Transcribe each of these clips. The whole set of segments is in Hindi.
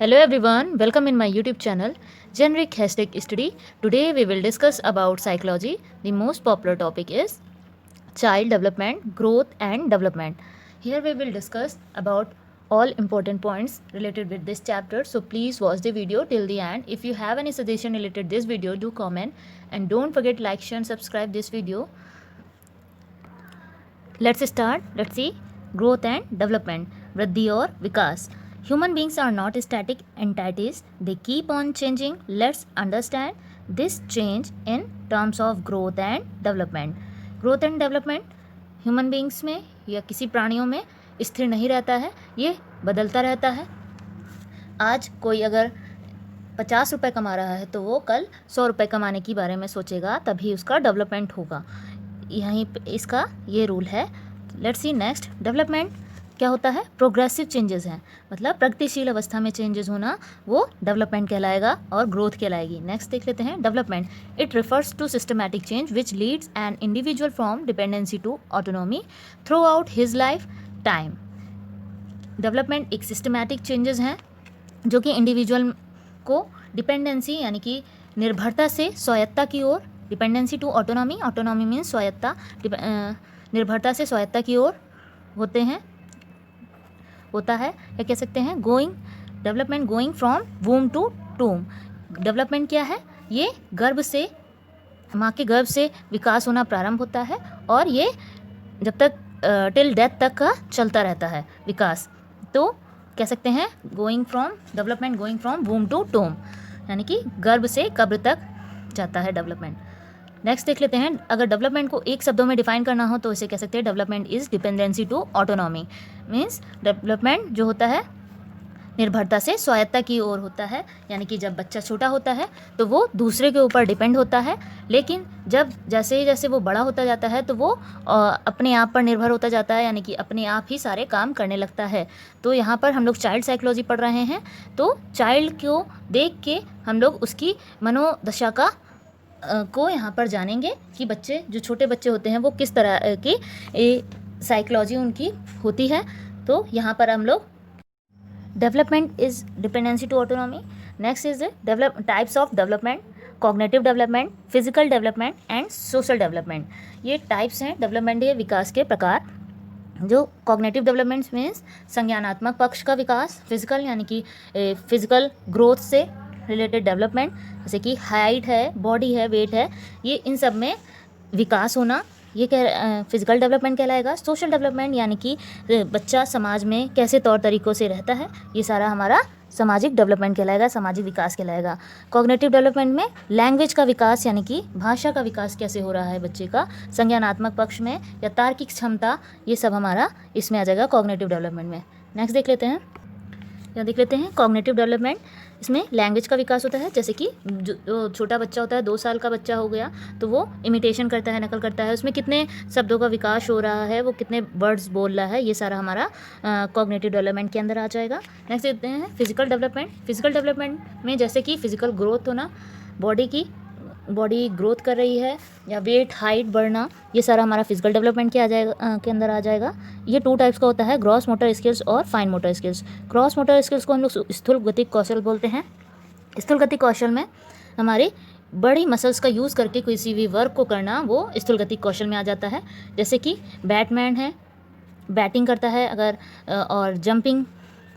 Hello everyone, welcome in my YouTube channel Generic Hashtag Study. Today we will discuss about psychology. The most popular topic is child development, growth and development. Here we will discuss about all important points related with this chapter. So please watch the video till the end. If you have any suggestion related this video, do comment and don't forget like, share and subscribe this video. Let's start. Let's see growth and development. Vriddhi or Vikas. Human beings are not static entities, they keep on changing. Let's understand this change in terms of growth and development. Growth and development human beings में या किसी प्राणियों में स्थिर नहीं रहता है, ये बदलता रहता है. आज कोई अगर 50 रुपये कमा रहा है तो वो कल 100 रुपये कमाने के बारे में सोचेगा, तभी उसका डेवलपमेंट होगा. यहीं इसका ये रूल है. Let's see next. डेवलपमेंट क्या होता है? प्रोग्रेसिव चेंजेस हैं, मतलब प्रगतिशील अवस्था में चेंजेस होना वो डेवलपमेंट कहलाएगा और ग्रोथ कहलाएगी. नेक्स्ट देख लेते हैं. Development it refers to systematic change which leads an individual from dependency to autonomy throughout his lifetime. Development एक सिस्टमैटिक चेंजेस हैं जो कि इंडिविजुअल को डिपेंडेंसी यानी कि निर्भरता से स्वायत्ता की ओर, dependency to autonomy, autonomy means स्वायत्ता, निर्भरता से स्वायत्ता की ओर होता है या कह सकते हैं going. Development going from womb to tomb. Development क्या है? ये गर्भ से, माँ के गर्भ से विकास होना प्रारंभ होता है और ये जब तक टिल डेथ तक का चलता रहता है विकास. तो कह सकते हैं going from, development going from womb to tomb, यानी कि गर्भ से कब्र तक जाता है डेवलपमेंट. नेक्स्ट देख लेते हैं. अगर डेवलपमेंट को एक शब्दों में डिफाइन करना हो तो इसे कह सकते हैं development is dependency to autonomy. Means development जो होता है निर्भरता से स्वायत्ता की ओर होता है, यानी कि जब बच्चा छोटा होता है तो वो दूसरे के ऊपर डिपेंड होता है, लेकिन जब जैसे जैसे वो बड़ा होता जाता है तो वो अपने आप पर निर्भर होता जाता है, यानी कि अपने आप ही सारे काम करने लगता है. तो यहाँ पर हम लोग चाइल्ड साइकोलॉजी पढ़ रहे हैं, तो चाइल्ड को देख के हम लोग उसकी मनोदशा को यहाँ पर जानेंगे कि बच्चे जो छोटे बच्चे होते हैं वो किस तरह की साइकोलॉजी उनकी होती है. तो यहाँ पर हम लोग development is dependency to autonomy. Next is types of development, cognitive development, physical development and social development. ये टाइप्स हैं डेवलपमेंट के विकास के प्रकार. जो कॉग्निटिव डेवलपमेंट्स मीन्स संज्ञानात्मक पक्ष का विकास, फिजिकल यानी कि फिजिकल ग्रोथ से रिलेटेड डेवलपमेंट, जैसे कि हाइट है, बॉडी है, वेट है, ये इन सब में विकास होना, ये फिजिकल डेवलपमेंट कहलाएगा. सोशल डेवलपमेंट यानी कि बच्चा समाज में कैसे तौर तरीक़ों से रहता है, ये सारा हमारा सामाजिक डेवलपमेंट कहलाएगा, सामाजिक विकास कहलाएगा. कॉग्निटिव डेवलपमेंट में लैंग्वेज का विकास यानी कि भाषा का विकास कैसे हो रहा है बच्चे का, संज्ञानात्मक पक्ष में या तार्किक क्षमता, ये सब हमारा इसमें आ जाएगा कॉग्निटिव डेवलपमेंट में. नेक्स्ट देख लेते हैं. यहाँ देख लेते हैं कॉग्निटिव डेवलपमेंट. इसमें लैंग्वेज का विकास होता है, जैसे कि जो छोटा बच्चा होता है, 2 साल का बच्चा हो गया तो वो इमिटेशन करता है, नकल करता है, उसमें कितने शब्दों का विकास हो रहा है, वो कितने वर्ड्स बोल रहा है, ये सारा हमारा कॉग्निटिव डेवलपमेंट के अंदर आ जाएगा. नेक्स्ट देखते हैं फिजिकल डेवलपमेंट. फिजिकल डेवलपमेंट में जैसे कि फिजिकल ग्रोथ होना, बॉडी ग्रोथ कर रही है या वेट हाइट बढ़ना, ये सारा हमारा फिजिकल डेवलपमेंट के अंदर आ जाएगा. ये 2 टाइप्स का होता है, ग्रॉस मोटर स्किल्स और fine motor skills. Gross motor skills को हम लोग स्थूल गतिक कौशल बोलते हैं. स्थूल गतिक कौशल में हमारे बड़ी मसल्स का यूज़ करके किसी भी वर्क को करना वो स्थूल गतिक कौशल में आ जाता है. जैसे कि बैटमैन है, बैटिंग करता है अगर, और जंपिंग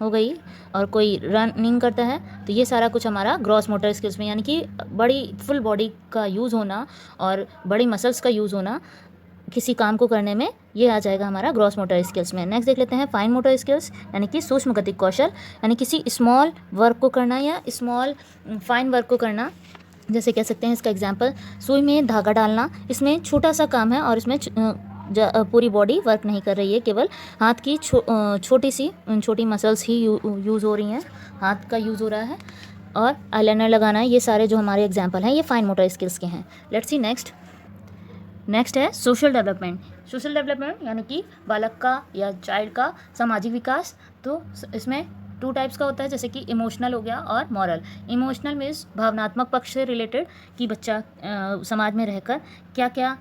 हो गई, और कोई रनिंग करता है, तो ये सारा कुछ हमारा ग्रॉस मोटर स्किल्स में, यानी कि बड़ी फुल बॉडी का यूज़ होना और बड़ी मसल्स का यूज़ होना किसी काम को करने में, ये आ जाएगा हमारा ग्रॉस मोटर स्किल्स में. नेक्स्ट देख लेते हैं फाइन मोटर स्किल्स, यानी कि सूक्ष्म गतिक कौशल, यानी किसी स्मॉल वर्क को करना या स्मॉल फाइन वर्क को करना. जैसे कह सकते हैं इसका एग्जांपल, सुई में धागा डालना, इसमें छोटा सा काम है और इसमें पूरी बॉडी वर्क नहीं कर रही है, केवल हाथ की छोटी मसल्स ही यूज़ हो रही हैं, हाथ का यूज़ हो रहा है. और आईलाइनर लगाना, ये सारे जो हमारे एग्जांपल हैं ये फाइन मोटर स्किल्स के हैं. लेट्स सी नेक्स्ट है सोशल डेवलपमेंट. सोशल डेवलपमेंट यानी कि बालक का या चाइल्ड का सामाजिक विकास. तो इसमें 2 टाइप्स का होता है, जैसे कि इमोशनल हो गया और मॉरल. इमोशनल मीन्स भावनात्मक पक्ष से रिलेटेड कि बच्चा समाज में रहकर क्या क्या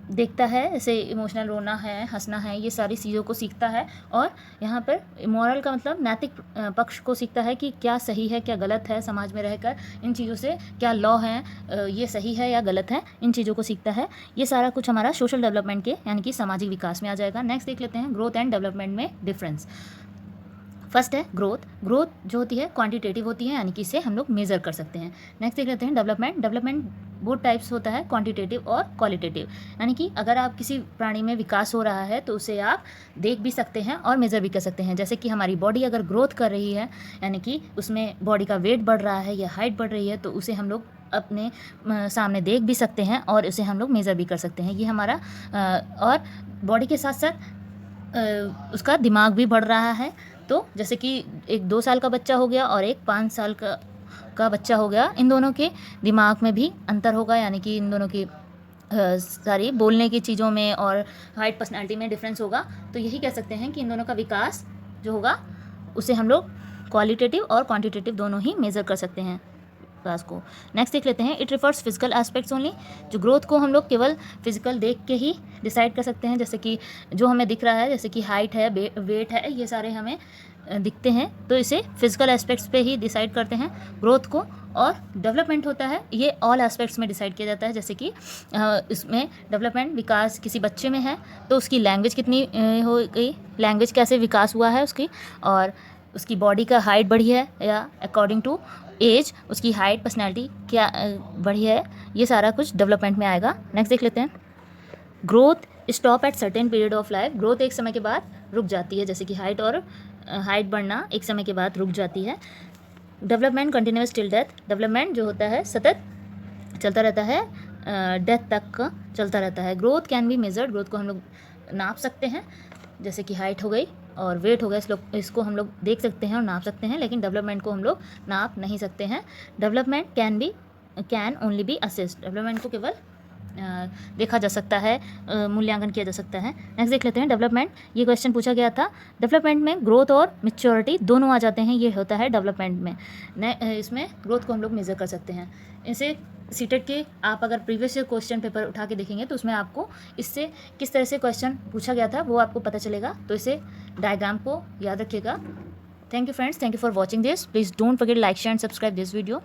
देखता है, जैसे इमोशनल रोना है, हंसना है, ये सारी चीज़ों को सीखता है। और यहाँ पर मॉरल का मतलब नैतिक पक्ष को सीखता है कि क्या सही है क्या गलत है, समाज में रहकर इन चीज़ों से क्या लॉ है, ये सही है या गलत है, इन चीज़ों को सीखता है। ये सारा कुछ हमारा सोशल डेवलपमेंट के यानी कि सामाजिक विकास में आ जाएगा। नेक्स्ट देख लेते हैं ग्रोथ एंड डेवलपमेंट में डिफरेंस। फर्स्ट है ग्रोथ। ग्रोथ जो होती है क्वांटिटेटिव होती है, यानी कि इसे हम लोग मेज़र कर सकते हैं। नेक्स्ट देख लेते हैं डेवलपमेंट। डेवलपमेंट बोथ टाइप्स होता है, क्वांटिटेटिव और क्वालिटेटिव। यानी कि अगर आप किसी प्राणी में विकास हो रहा है तो उसे आप देख भी सकते हैं और मेज़र भी कर सकते हैं। जैसे कि हमारी बॉडी अगर ग्रोथ कर रही है, यानी कि उसमें बॉडी का वेट बढ़ रहा है या हाइट बढ़ रही है, तो उसे हम लोग अपने सामने देख भी सकते हैं और उसे हम लोग मेज़र भी कर सकते हैं। ये हमारा और बॉडी के साथ साथ उसका दिमाग भी बढ़ रहा है। तो जैसे कि एक 2 साल का बच्चा हो गया और एक 5 साल का बच्चा हो गया, इन दोनों के दिमाग में भी अंतर होगा, यानी कि इन दोनों की सारी बोलने की चीज़ों में और हाइट पर्सनालिटी में डिफरेंस होगा। तो यही कह सकते हैं कि इन दोनों का विकास जो होगा उसे हम लोग क्वालिटेटिव और क्वांटिटेटिव दोनों ही मेज़र कर सकते हैं विकास को। नेक्स्ट देख लेते हैं, it refers physical aspects only. जो ग्रोथ को हम लोग केवल फिजिकल देख के ही डिसाइड कर सकते हैं, जैसे कि जो हमें दिख रहा है, जैसे कि हाइट है, वेट है, ये सारे हमें दिखते हैं, तो इसे फिजिकल एस्पेक्ट्स पे ही डिसाइड करते हैं ग्रोथ को। और डेवलपमेंट होता है, ये ऑल एस्पेक्ट्स में डिसाइड किया जाता है। जैसे कि इसमें डेवलपमेंट विकास किसी बच्चे में है तो उसकी लैंग्वेज कितनी हो गई, लैंग्वेज कैसे विकास हुआ है उसकी, और उसकी बॉडी का हाइट बढ़ी है या अकॉर्डिंग टू एज उसकी हाइट पर्सनैलिटी क्या बढ़ी है, ये सारा कुछ डेवलपमेंट में आएगा। नेक्स्ट देख लेते हैं, growth stop at certain period of life. Growth एक समय के बाद रुक जाती है, जैसे कि हाइट बढ़ना एक समय के बाद रुक जाती है। Development continuous till death. Development जो होता है सतत चलता रहता है, डेथ तक का चलता रहता है। Growth can be measured. Growth को हम लोग नाप सकते हैं, जैसे कि हाइट हो गई और वेट हो गया, इसको हम लोग देख सकते हैं और नाप सकते हैं, लेकिन डेवलपमेंट को हम लोग नाप नहीं सकते हैं। Development can only B assessed. Development को केवल देखा जा सकता है, मूल्यांकन किया जा सकता है। नेक्स्ट देख लेते हैं डेवलपमेंट। ये क्वेश्चन पूछा गया था। डेवलपमेंट में ग्रोथ और मैच्योरिटी दोनों आ जाते हैं, ये होता है डेवलपमेंट में। इसमें ग्रोथ को हम लोग मेज़र कर सकते हैं। इसे सीटेट के आप अगर प्रीवियस ईयर क्वेश्चन पेपर उठा के देखेंगे तो उसमें आपको इससे किस तरह से क्वेश्चन पूछा गया था वो आपको पता चलेगा। तो इसे डायग्राम को याद रखिएगा। Thank you friends, thank you for watching this. Please don't forget like share and subscribe this video.